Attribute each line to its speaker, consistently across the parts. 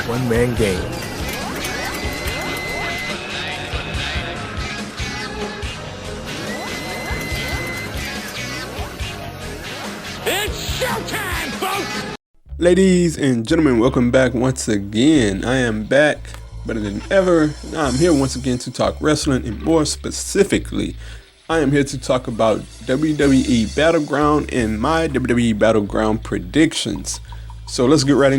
Speaker 1: one-man game.
Speaker 2: It's showtime, folks!
Speaker 3: Ladies and gentlemen, welcome back once again. I am back better than ever. Now I'm here once again to talk wrestling, and more specifically, I am here to talk about WWE Battleground and my WWE Battleground predictions. So let's get right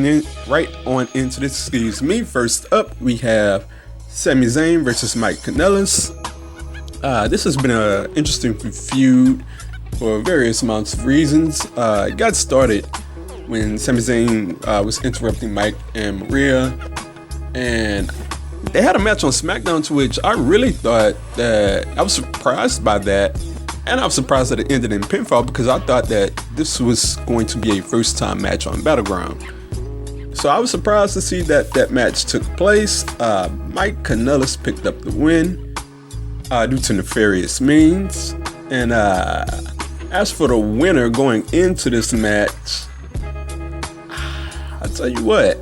Speaker 3: on into this. Excuse me. First up, we have Sami Zayn versus Mike Kanellis. This has been an interesting feud for various amounts of reasons. It got started when Sami Zayn was interrupting Mike and Maria, and they had a match on SmackDown, to which I really thought that I was surprised by that, and I was surprised that it ended in pinfall because I thought that this was going to be a first-time match on Battleground. So I was surprised to see that that match took place. Mike Kanellis picked up the win due to nefarious means, and as for the winner going into this match, I tell you what,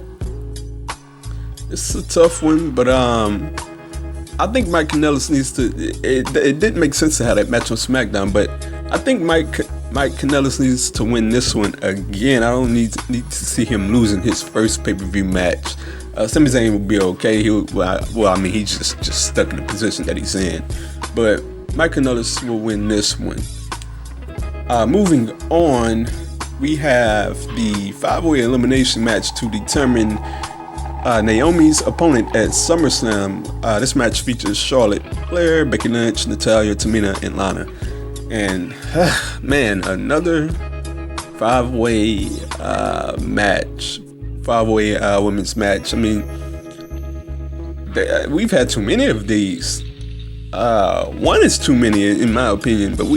Speaker 3: it's a tough one, but I think Mike Kanellis needs to. It didn't make sense to have that match on SmackDown, but I think Mike Kanellis needs to win this one again. I don't need to see him losing his first pay-per-view match. Sami Zayn will be okay. He's just stuck in the position that he's in, but Mike Kanellis will win this one. Moving on, we have the 5-way elimination match to determine Naomi's opponent at SummerSlam. This match features Charlotte Flair, Becky Lynch, Natalya, Tamina, and Lana. And man, another 5-way match, 5-way women's match. I mean, we've had too many of these. One is too many in my opinion, but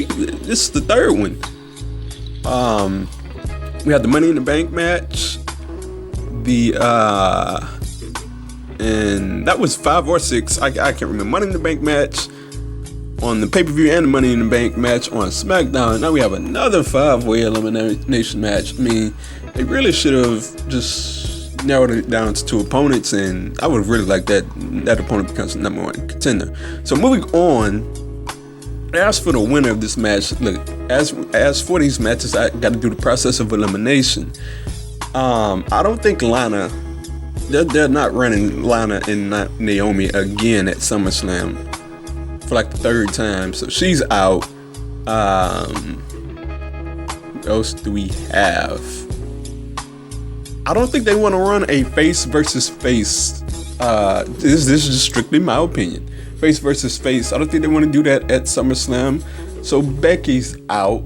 Speaker 3: this is the third one. We had the Money in the Bank match, and that was 5 or 6. I can't remember. Money in the Bank match on the pay-per-view and the Money in the Bank match on SmackDown. Now we have another 5-way elimination match. I mean, they really should have just narrowed it down to 2 opponents, and I would have really liked that opponent becomes the number 1 contender. So moving on, as for the winner of this match, look, as for these matches, I got to do the process of elimination. I don't think Lana, they're not running Lana and Naomi again at SummerSlam for like the 3rd time, so she's out. What else do we have? I don't think they want to run a face versus face. This is just strictly my opinion. Face versus face. I don't think they want to do that at SummerSlam. So Becky's out.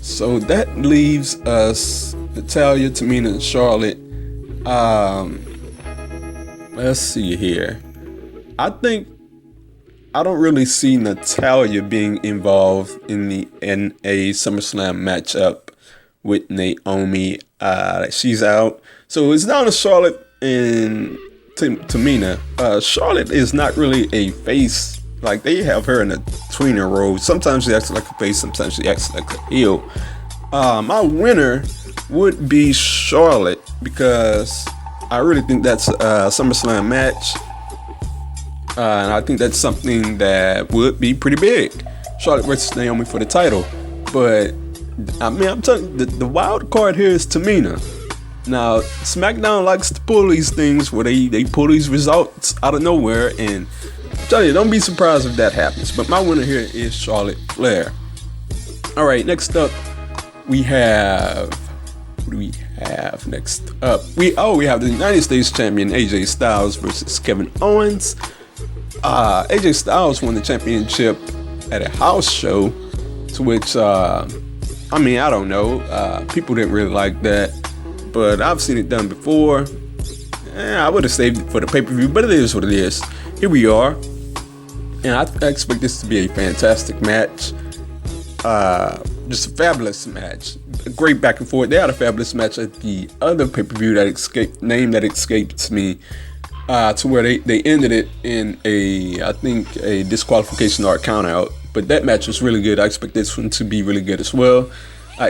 Speaker 3: So that leaves us Natalya, Tamina, and Charlotte. Let's see here. I don't really see Natalya being involved in a SummerSlam matchup with Naomi. She's out. So it's down to Charlotte and Tamina. Charlotte is not really a face. Like, they have her in a tweener role. Sometimes she acts like a face, sometimes she acts like a heel. My winner would be Charlotte because I really think that's a SummerSlam match. And I think that's something that would be pretty big. Charlotte versus Naomi for the title. But I mean, I'm telling you, the wild card here is Tamina. Now, SmackDown likes to pull these things where they pull these results out of nowhere, and I'm telling you, don't be surprised if that happens. But my winner here is Charlotte Flair. All right, next up, we have, what do we have next up? We have the United States Champion AJ Styles versus Kevin Owens. AJ Styles won the championship at a house show, to which, I mean, I don't know. People didn't really like that, but I've seen it done before. I would have saved it for the pay-per-view, but it is what it is. Here we are, and I expect this to be a fantastic match. Just a fabulous match. A great back and forth. They had a fabulous match at the other pay-per-view that escapes me. To where they ended it in a disqualification or a count out. But that match was really good. I expect this one to be really good as well.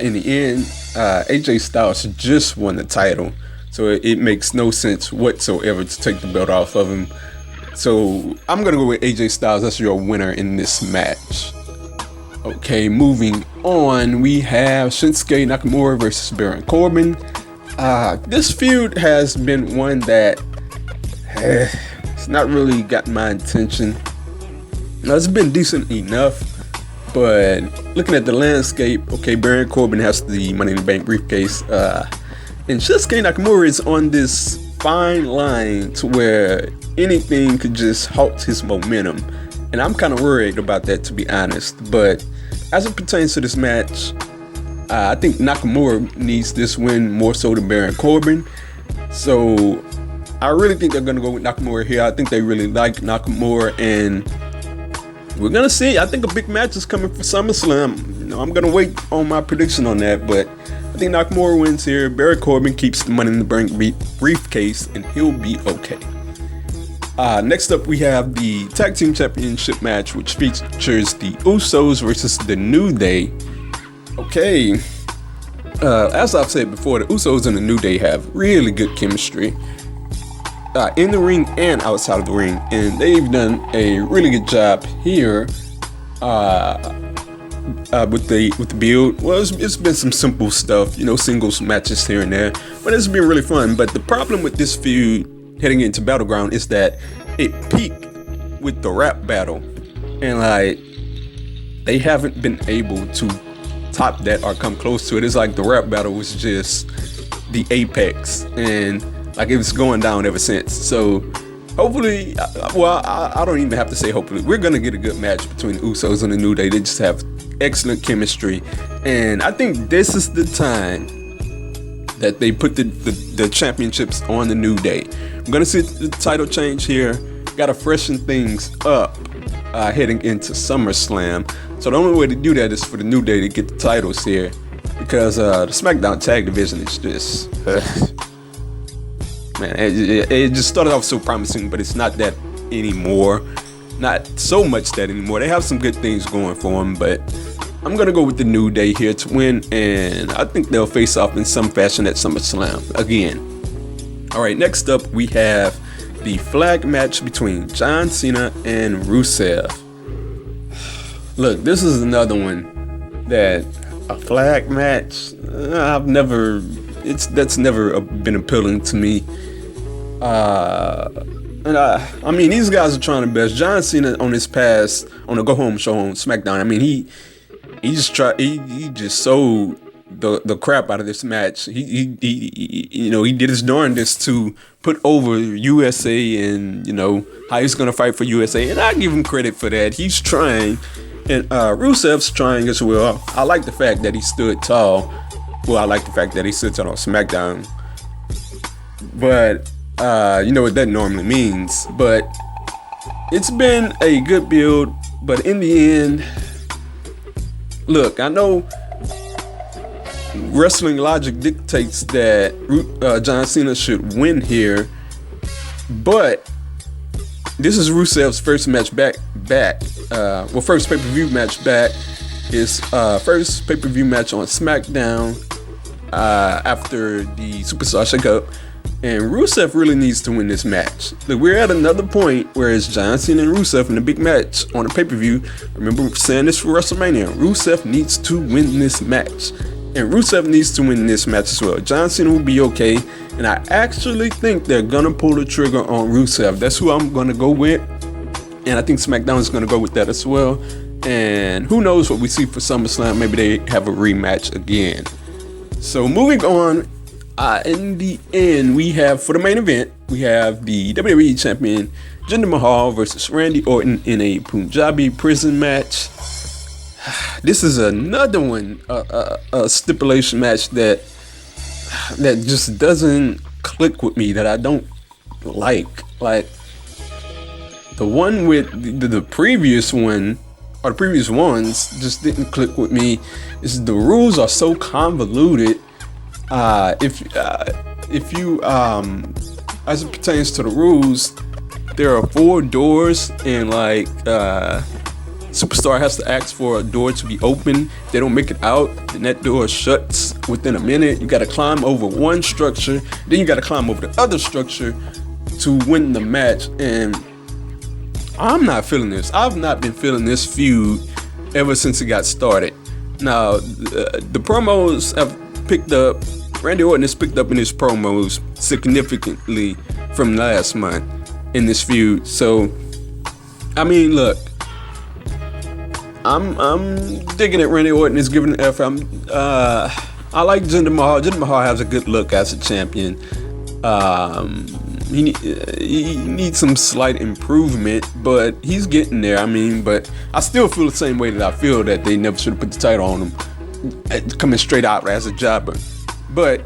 Speaker 3: In the end, AJ Styles just won the title. so it makes no sense whatsoever to take the belt off of him. So I'm gonna go with AJ Styles. That's your winner in this match. Okay, moving on, we have Shinsuke Nakamura versus Baron Corbin. This feud has been one that it's not really got my attention. Now, it's been decent enough, but looking at the landscape, okay, Baron Corbin has the Money in the Bank briefcase, and Shinsuke Nakamura is on this fine line to where anything could just halt his momentum, and I'm kind of worried about that, to be honest. But as it pertains to this match, I think Nakamura needs this win more so than Baron Corbin. So I really think they're gonna go with Nakamura here. I think they really like Nakamura, and we're gonna see. I think a big match is coming for SummerSlam. You know, I'm gonna wait on my prediction on that, but I think Nakamura wins here. Baron Corbin keeps the Money in the Bank briefcase, and he'll be okay. Next up, we have the Tag Team Championship match, which features the Usos versus the New Day. Okay, as I've said before, the Usos and the New Day have really good chemistry in the ring and outside of the ring, and they've done a really good job here with the build. Well, it's been some simple stuff, you know, singles matches here and there, but it's been really fun. But the problem with this feud heading into Battleground is that it peaked with the rap battle, and like they haven't been able to top that or come close to it. It's like the rap battle was just the apex, and like it was going down ever since. So hopefully, I don't even have to say hopefully, we're gonna get a good match between the Usos and the New Day. They just have excellent chemistry, and I think this is the time that they put the championships on the New Day. I'm gonna see the title change here. Gotta freshen things up heading into SummerSlam. So the only way to do that is for the New Day to get the titles here, because the SmackDown Tag Division is just man, it just started off so promising, but it's not that anymore. Not so much that anymore. They have some good things going for them, but I'm gonna go with the New Day here to win, and I think they'll face off in some fashion at SummerSlam again. All right, next up we have the flag match between John Cena and Rusev. Look, this is another one that a flag match. That's never been appealing to me. And I mean, these guys are trying their best. John Cena on his past on the Go Home Show on SmackDown, I mean, he just sold the crap out of this match. He did his darndest to put over USA, and you know how he's gonna fight for USA, and I give him credit for that. He's trying, and Rusev's trying as well. I like the fact that he stood tall. Well, I like the fact that he sits on SmackDown, but you know what that normally means. But it's been a good build, but in the end, look, I know wrestling logic dictates that John Cena should win here, but this is Rusev's first match back. First pay-per-view match back. His first pay-per-view match on SmackDown after the Superstar Shake-Up, and Rusev really needs to win this match. Look, we're at another point where it's John Cena and Rusev in a big match on a pay-per-view. Remember saying this for WrestleMania. Rusev needs to win this match, and Rusev needs to win this match as well. John Cena will be okay, and I actually think they're gonna pull the trigger on Rusev. That's who I'm gonna go with, and I think SmackDown is gonna go with that as well. And who knows what we see for SummerSlam? Maybe they have a rematch again. So moving on, in the end, we have, for the main event, we have the WWE Champion Jinder Mahal versus Randy Orton in a Punjabi prison match. This is another one, a stipulation match that just doesn't click with me, that I don't like. Like the one with the previous one, or the previous ones, just didn't click with me. The rules are so convoluted. If you as it pertains to the rules, there are 4 doors, and like superstar has to ask for a door to be open. They don't make it out, and that door shuts within a minute. You got to climb over one structure, then you got to climb over the other structure to win the match. And I'm not feeling this. I've not been feeling this feud ever since it got started. Now, the promos have picked up. Randy Orton has picked up in his promos significantly from last month in this feud. So, I mean, look, I'm digging it. Randy Orton is giving an effort. I like Jinder Mahal. Jinder Mahal has a good look as a champion. He needs some slight improvement, but he's getting there. I mean, but I still feel the same way that I feel that they never should have put the title on him, coming straight out as a jobber. But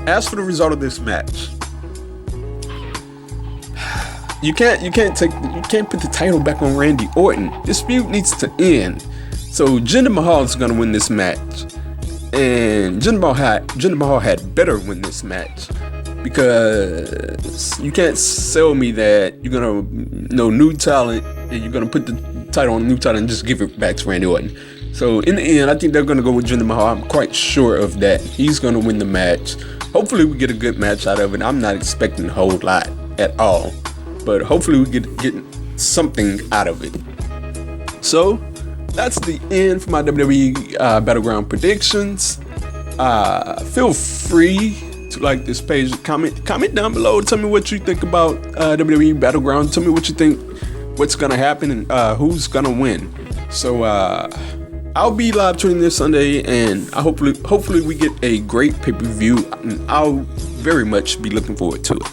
Speaker 3: as for the result of this match, you can't put the title back on Randy Orton. This feud needs to end. So Jinder Mahal is gonna win this match, and Jinder Mahal had better win this match, because you can't sell me that you're gonna new talent and you're gonna put the title on a new talent and just give it back to Randy Orton. So in the end, I think they're gonna go with Jinder Mahal. I'm quite sure of that. He's gonna win the match. Hopefully we get a good match out of it. I'm not expecting a whole lot at all, but hopefully we get something out of it. So that's the end for my WWE Battleground predictions. Feel free to like this page, comment down below. Tell me what you think about WWE Battleground. Tell me what you think, what's gonna happen, and who's gonna win. So I'll be live tweeting this Sunday, and hopefully we get a great pay-per-view. I'll very much be looking forward to it.